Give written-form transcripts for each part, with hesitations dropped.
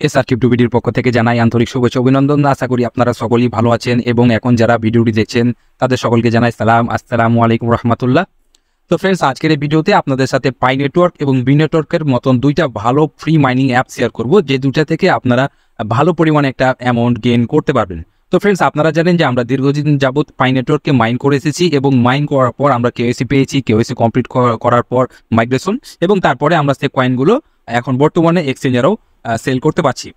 SR crypto ভিডিওর পক্ষ থেকে জানাই আন্তরিক শুভেচ্ছা অভিনন্দন। আশা করি আপনারা সকলেই ভালো আছেন এবং এখন যারা ভিডিওটি দেখছেন তাদের সকলকে জানাই আসসালামু আলাইকুম রহমতুল্লাহ। তো ফ্রেন্ডস, আজকের এই ভিডিওতে আপনাদের সাথে পাই নেটওয়ার্ক এবং বি নেটওয়ার্কের মতন দুইটা ভালো ফ্রি মাইনিং অ্যাপ শেয়ার করব, যে দুইটা থেকে আপনারা ভালো পরিমাণে একটা অ্যামাউন্ট গেইন করতে পারবেন। তো ফ্রেন্ডস, আপনারা জানেন যে আমরা দীর্ঘদিন যাবত পাই নেটওয়ার্ককে মাইন করে এসেছি এবং মাইন করার পর আমরা কেওয়াইসি পেয়েছি, কেওয়াইসি কমপ্লিট করার পর মাইগ্রেশন, এবং তারপরে আমরা সেই কয়েনগুলো এখন বর্তমানে এক্সচেঞ্জারও সেল করতে পারছি।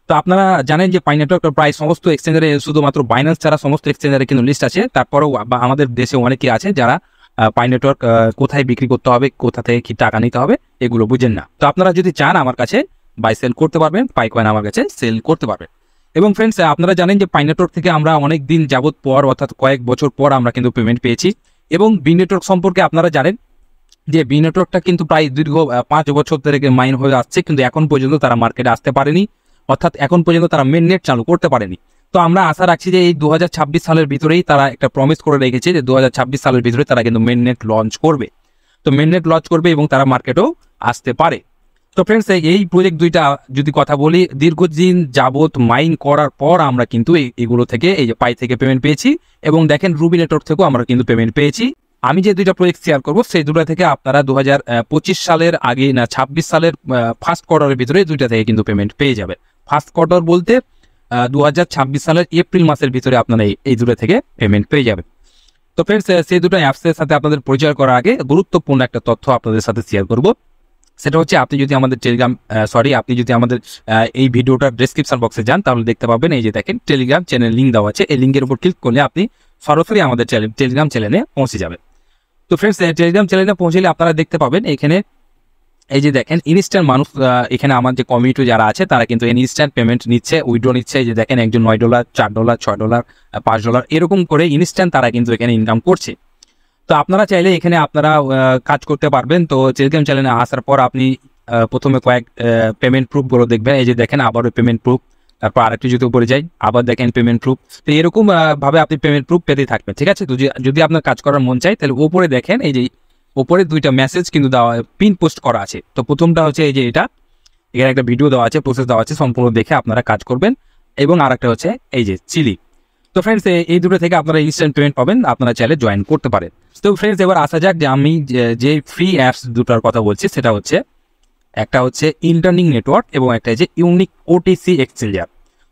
তো আপনারা জানেন যে পাই নেটওয়ার্ক প্রায় সমস্ত এক্সচেঞ্জারে, শুধুমাত্র বাইন্যান্স ছাড়া সমস্ত এক্সচেঞ্জারে কিন্তু লিস্ট আছে। তারপরেও আমাদের দেশে অনেকে আছে যারা পাই নেটওয়ার্ক কোথায় বিক্রি করতে হবে, কোথা থেকে কি টাকা নিতে হবে এগুলো বুঝেন না। তো আপনারা যদি চান আমার কাছে বাই সেল করতে পারবেন, পাই কয়েন আমার কাছে সেল করতে পারবেন। এবং ফ্রেন্ডস, আপনারা জানেন যে পাই নেটওয়ার্ক থেকে আমরা অনেক দিন যাবত পর, অর্থাৎ কয়েক বছর পর আমরা কিন্তু পেমেন্ট পেয়েছি। এবং বি নেটওয়ার্ক সম্পর্কে আপনারা জানেন যে বি নেটওয়ার্কটা কিন্তু প্রায় দীর্ঘ 5 বছর ধরে মাইন হয়ে আসছে, কিন্তু এখন পর্যন্ত তারা মার্কেটে আসতে পারেনি, অর্থাৎ এখন পর্যন্ত তারা মেন নেট চালু করতে পারেনি। তো আমরা আশা রাখছি যে এই 2026 সালের ভিতরেই তারা একটা প্রমিস করে রেখেছে যে 2026 সালের ভিতরে তারা কিন্তু মেন নেট লঞ্চ করবে। তো মেন নেট লঞ্চ করবে এবং তারা মার্কেটেও আসতে পারে। তো ফ্রেন্ডস, এই প্রজেক্ট দুইটা যদি কথা বলি, দীর্ঘদিন যাবত মাইন করার পর আমরা কিন্তু এগুলো থেকে, এই যে পাই থেকে পেমেন্ট পেয়েছি, এবং দেখেন রুবি নেটওয়ার্ক থেকেও আমরা কিন্তু পেমেন্ট পেয়েছি। আমি যে দুইটা প্রজেক্ট শেয়ার করবো সেই দুটো থেকে আপনারা 2025 সালের আগে না 26 সালের ফার্স্ট কোয়ার্টারের ভিতরে দুইটা থেকে কিন্তু পেমেন্ট পেয়ে যাবে। ফার্স্ট কোয়ার্টার বলতে 2026 সালের এপ্রিল মাসের ভিতরে আপনারা এই দুটো থেকে পেমেন্ট পেয়ে যাবেন। তো ফ্রেন্ডস, সেই দুটো অ্যাপসের সাথে আপনাদের পরিচয় করার আগে গুরুত্বপূর্ণ একটা তথ্য আপনাদের সাথে শেয়ার করব। সেটা হচ্ছে, আপনি যদি আমাদের আপনি যদি আমাদের এই ভিডিওটার ডেসক্রিপশন বক্সে যান তাহলে দেখতে পাবেন, এই যে দেখেন টেলিগ্রাম চ্যানেল লিঙ্ক দেওয়া আছে। এই লিঙ্কের উপর ক্লিক করলে আপনি সরাসরি আমাদের টেলিগ্রাম চ্যানেলে পৌঁছে যাবেন। তো ফ্রেন্ডস, টেলিগ্রাম চ্যানেলে পৌঁছলে আপনারা দেখতে পাবেন এখানে, এই যে দেখেন ইনস্ট্যান্ট মানুষ, এখানে আমার যে কমিউনিটি যারা আছে তারা কিন্তু ইনস্ট্যান্ট পেমেন্ট নিচ্ছে, উইথড্র নিচ্ছে। এই যে দেখেন একজন $9, $4, $6, $5 এরকম করে ইনস্ট্যান্ট তারা কিন্তু এখানে ইনকাম করছে। তো আপনারা চাইলে এখানে আপনারা কাজ করতে পারবেন। তো টেলিগ্রাম চ্যানেলে আসার পর আপনি প্রথমে কয়েক পেমেন্ট প্রুফগুলো দেখবেন। এই যে দেখেন আবারও পেমেন্ট প্রুফ, তারপর আরেকটু যদি উপরে যাই আবার দেখেন পেমেন্ট প্রুফ। তো এরকম ভাবে আপনি পেমেন্ট প্রুফ পেতে থাকবেন, ঠিক আছে। তো যদি আপনার কাজ করার মন চাই তাহলে উপরে দেখেন, এই যে উপরে দুইটা মেসেজ কিন্তু দেওয়া, পিন পোস্ট করা আছে। তো প্রথমটা হচ্ছে এই যে এখানে একটা ভিডিও দেওয়া আছে, প্রসেস দেওয়া আছে, সম্পূর্ণ দেখে আপনারা কাজ করবেন। এবং আরেকটা হচ্ছে এই যে চিলি। তো ফ্রেন্ডস, এই দুটো থেকে আপনারা ইনস্ট্যান্ট পেমেন্ট পাবেন, আপনারা চাইলে জয়েন করতে পারেন। তো ফ্রেন্ডস, এবার আসা যাক যে আমি যে ফ্রি অ্যাপস দুটার কথা বলছি, সেটা হচ্ছে একটা হচ্ছে ইন্টারলিংক নেটওয়ার্ক এবং একটা হচ্ছে ইউনিক ওটিসি এক্সচেঞ্জার।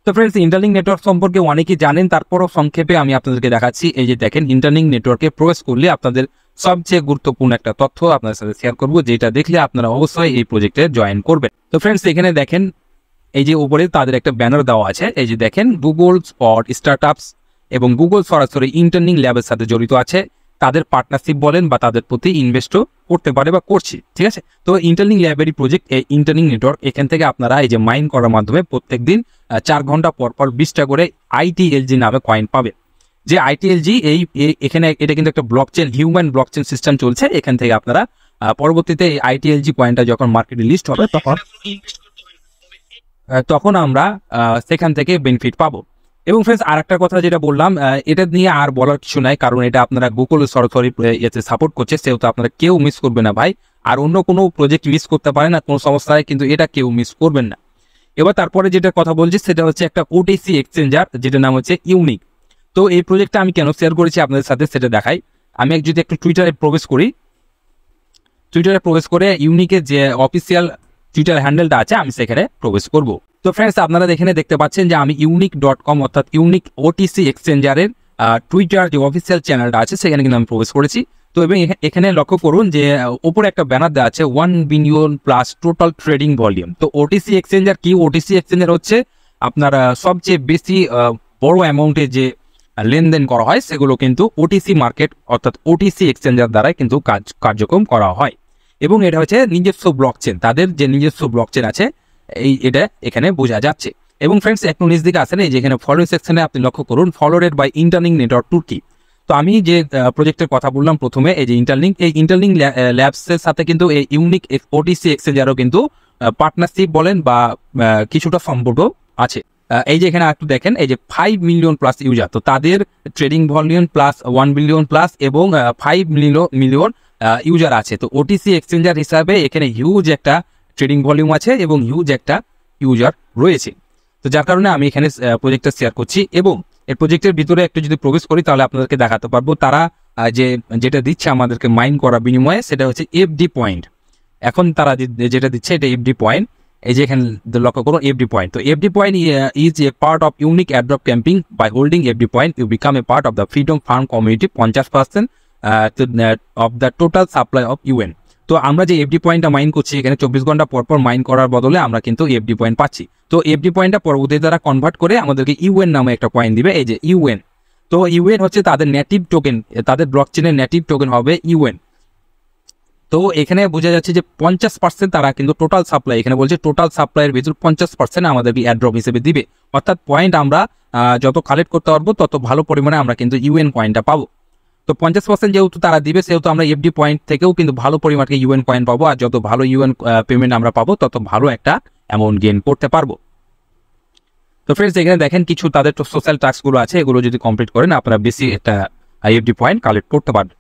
তো ফ্রেন্ডস, ইন্টারলিংক নেটওয়ার্ক সম্পর্কে অনেকেই জানেন, তারপরও সংক্ষেপে আমি আপনাদেরকে দেখাচ্ছি। এই যে দেখেন ইন্টারলিংক নেটওয়ার্কে প্রবেশ করলে আপনাদের সবচেয়ে গুরুত্বপূর্ণ একটা তথ্য আপনাদের সাথে শেয়ার করবো, যেটা দেখলে আপনারা অবশ্যই এই প্রজেক্টে জয়েন করবেন। তো ফ্রেন্ডস, এখানে দেখেন এই যে উপরে তাদের একটা ব্যানার দেওয়া আছে। এই যে দেখেন গুগল ফর স্টার্টআপস এবং গুগল সরাসরি ইন্টারলিংক ল্যাবের সাথে জড়িত আছে। তাদের পার্টনারশিপ বলেন বা তাদের প্রতি ইনভেস্টও করতে পারে বা করছি, ঠিক আছে। তো ইন্টারলিংক ল্যাবেরই প্রজেক্ট এই ইন্টারলিংক নেটওয়ার্ক। এখান থেকে আপনারা এই যে মাইন করার মাধ্যমে প্রত্যেক দিন 4 ঘন্টা পর 20টা করে ITLG নামে কয়েন পাবে। যে ITLG এখানে এটা কিন্তু একটা ব্লকচেন, হিউম্যান ব্লকচেন সিস্টেম চলছে। এখান থেকে আপনারা পরবর্তীতে এই ITLG কয়েনটা যখন মার্কেটে লিস্ট হবে তখন আমরা সেখান থেকে বেনিফিট পাবো। এবং ফ্রেন্ডস, আর একটা কথা যেটা বললাম, এটা নিয়ে আর বলার কিছু নাই, কারণ এটা আপনারা গুগল সরাসরি এতে সাপোর্ট করছে, সেহেতু আপনারা কেউ মিস করবে না ভাই। আর অন্য কোনো প্রজেক্ট মিস করতে পারে না, কোনো সমস্যা হয়, কিন্তু এটা কেউ মিস করবেন না। এবার তারপরে যেটা কথা বলছি সেটা হচ্ছে একটা ওটিসি এক্সচেঞ্জার, যেটার নাম হচ্ছে ইউনিক। তো এই প্রজেক্টটা আমি কেন শেয়ার করেছি আপনাদের সাথে সেটা দেখাই। আমি যদি একটু টুইটারে প্রবেশ করি, টুইটারে প্রবেশ করে ইউনিকের যে অফিসিয়াল টুইটার হ্যান্ডেলটা আছে আমি সেখানে প্রবেশ করব। তো ফ্রেন্ডস, আপনারা এখানে দেখতে পাচ্ছেন যে আমি unique.com অর্থাৎ ইউনিক ওটিসি এক্সচেঞ্জারের টুইটার যে অফিসিয়াল চ্যানেলটা আছে সেখানে কিন্তু আমি প্রবেশ করেছি। তো এবং এখানে লক্ষ্য করুন যে উপরে একটা ব্যানার দেওয়া আছে 1 billion plus total trading volume. তো ওটিসি এক্সচেঞ্জার কি? ওটিসি এক্সচেঞ্জার হচ্ছে আপনার সবচেয়ে বেশি বড় অ্যামাউন্টে যে লেনদেন করা হয় সেগুলো কিন্তু ওটিসি মার্কেট অর্থাৎ ওটিসি এক্সচেঞ্জার দ্বারাই কিন্তু কার্যক্রম করা হয়। এবং এটা হচ্ছে নিজস্ব ব্লকচেন, তাদের যে নিজস্ব ব্লকচেন আছে এটা এখানে বোঝা যাচ্ছে। এবং ফ্রেন্ডস, একটু নিচ দিকে আসেন, এই যেখানে ফলোইং সেকশনে আপনি লক্ষ্য করুন ফলোরেড বাই ইন্টারলিংক নেটওয়ার্ক তুর্কি। তো আমি যে প্রজেক্টের কথা বললাম প্রথমে, এই যে ইন্টারলিংক, এই ইন্টারলিংক ল্যাবসের সাথে কিন্তু এই ইউনিক ওটিসি এক্সচেঞ্জারও কিন্তু পার্টনারশিপ বলেন বা কিছুটা সম্পর্ক আছে। এই যে এখানে একটু দেখেন, এই যে 5 মিলিয়ন প্লাস ইউজার, তো তাদের trading volume plus 1 billion plus এবং 5 মিলিয়ন ইউজার আছে। তো ওটিসি এক্সচেঞ্জার হিসাবে এখানে হিউজ একটা ট্রেডিং ভলিউম আছে এবং হিউজ একটা ইউজার রয়েছে। তো যার কারণে আমি এখানে প্রজেক্টটা শেয়ার করছি এবং এই প্রজেক্টের ভিতরে একটু যদি প্রবেশ করি তাহলে আপনাদেরকে দেখাতে পারবো তারা যেটা দিচ্ছে আমাদেরকে মাইন করা বিনিময়ে সেটা হচ্ছে এফডি পয়েন্ট। এখন তারা যেটা দিচ্ছে এটা এফডি পয়েন্ট। এই যে এখানে লক্ষ্য করুন এফডি পয়েন্ট। তো FD point is a part of unique airdrop camping. By holding FD point you become a part of the freedom farm community 50% of the total supply of UN. তো আমরা যে FD পয়েন্টটা mine করছি এখানে 24 ঘন্টা পর mine করার বদলে আমরা কিন্তু এফডি পয়েন্ট পাচ্ছি। তো এফডি পয়েন্টটা পরবর্তীতে তারা কনভার্ট করে আমাদেরকে ইউএন নামে একটা পয়েন্ট দিবে, এই যে ইউএন। তো ইউএন হচ্ছে তাদের নেটিভ টোকেন, তাদের ব্লকচেনের নেটিভ টোকেন হবে ইউএন। তো এখানে বোঝা যাচ্ছে যে 50% তারা কিন্তু টোটাল সাপ্লাই, এখানে বলছে টোটাল সাপ্লাইয়ের ভিতর 50% আমাদেরকে এয়ারড্রপ হিসেবে দিবে। অর্থাৎ পয়েন্ট আমরা যত কালেক্ট করতে পারবো তত ভালো পরিমাণে আমরা কিন্তু ইউএন পয়েন্টটা পাবো। তো 50% যেহেতু তারা দিবে সেহেতু আমরা এফডি পয়েন্ট থেকেও কিন্তু ভালো পরিমাণে ইউএন পয়েন্ট পাবো, আর যত ভালো ইউএন পেমেন্ট আমরা পাবো তত ভালো একটা অ্যামাউন্ট গেইন করতে পারবো। তো ফ্রেন্ডস এখানে দেখেন কিছু তাদের সোশ্যাল টাস্কগুলো আছে, এগুলো যদি কমপ্লিট করেন আপনারা বেশি একটা এফডি পয়েন্ট কালেক্ট করতে পারবেন।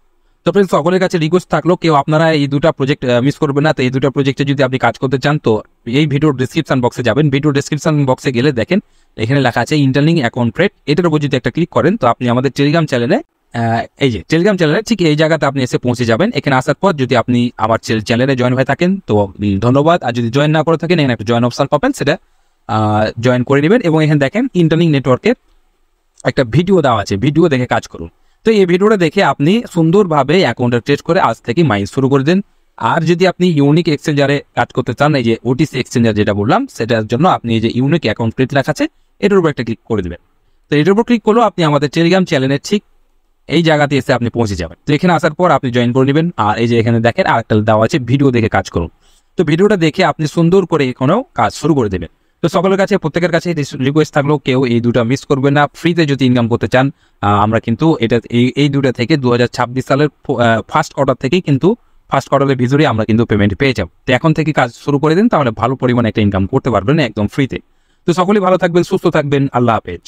তো ফ্রেন্ডস সকলের কাছে রিকোয়েস্ট থাকলো কেউ আপনারা এই দুটা প্রজেক্ট মিস করবেন না। তো এই দুটা প্রজেক্টে যদি আপনি কাজ করতে চান তো এই ভিডিওর ডিসক্রিপশন বক্সে যাবেন। ভিডিও ডিসক্রিপশন বক্সে গেলে দেখেন এখানে লেখা আছে ইন্টারলিংক অ্যাকাউন্ট ক্রিয়েট, এটার উপর যদি একটা ক্লিক করেন তো আপনি আমাদের টেলিগ্রাম চ্যানেলে এই যে টেলিগ্রাম চ্যানেলে ঠিক এই জায়গাতে আপনি এসে পৌঁছে যাবেন। এখানে আসার পর যদি আপনি আমার চ্যানেলে জয়েন হয়ে থাকেন তো ধন্যবাদ, আর যদি জয়েন না করে থাকেন এখানে একটা জয়েন অপশন পাবেন, সেটা জয়েন করে নেবেন। এবং এখানে দেখেন ইন্টারলিংক নেটওয়ার্কের একটা ভিডিও দেওয়া আছে, ভিডিও দেখে কাজ করুন। তো এই ভিডিওটা দেখে আপনি সুন্দরভাবে অ্যাকাউন্টটা ট্রেড করে আজ থেকে মাইন শুরু করে দেন। আর যদি আপনি ইউনিক এক্সচেঞ্জারে কাজ করতে চান, এই যে ওটিসি এক্সচেঞ্জার যেটা বললাম সেটার জন্য আপনি এই যে ইউনিক অ্যাকাউন্ট ক্রিয়েট লেখা আছে এটার উপর একটা ক্লিক করে দেবেন। তো এটার উপর ক্লিক করলেও আপনি আমাদের টেলিগ্রাম চ্যানেলের ঠিক এই জায়গাতে এসে আপনি পৌঁছে যাবেন। তো এখানে আসার পর আপনি জয়েন করে নেবেন। আর এই যে এখানে দেখেন আরেকটা দেওয়া আছে ভিডিও দেখে কাজ করুন। তো ভিডিওটা দেখে আপনি সুন্দর করে এখানেও কাজ শুরু করে দেবেন। তো সকলের কাছে প্রত্যেকের কাছে রিকোয়েস্ট থাকলো কেউ এই দুটা মিস করবে না। ফ্রিতে যদি ইনকাম করতে চান আমরা কিন্তু এটা এই দুটা থেকে 2026 সালের ফার্স্ট কোয়ার্টার থেকেই কিন্তু ফার্স্ট কোয়ার্টারের ভিতরে আমরা কিন্তু পেমেন্ট পেয়ে যাব। তো এখন থেকে কাজ শুরু করে দিন, তাহলে ভালো পরিমাণে একটা ইনকাম করতে পারবেন একদম ফ্রিতে। তো সকলেই ভালো থাকবেন, সুস্থ থাকবেন, আল্লাহ হাফেজ।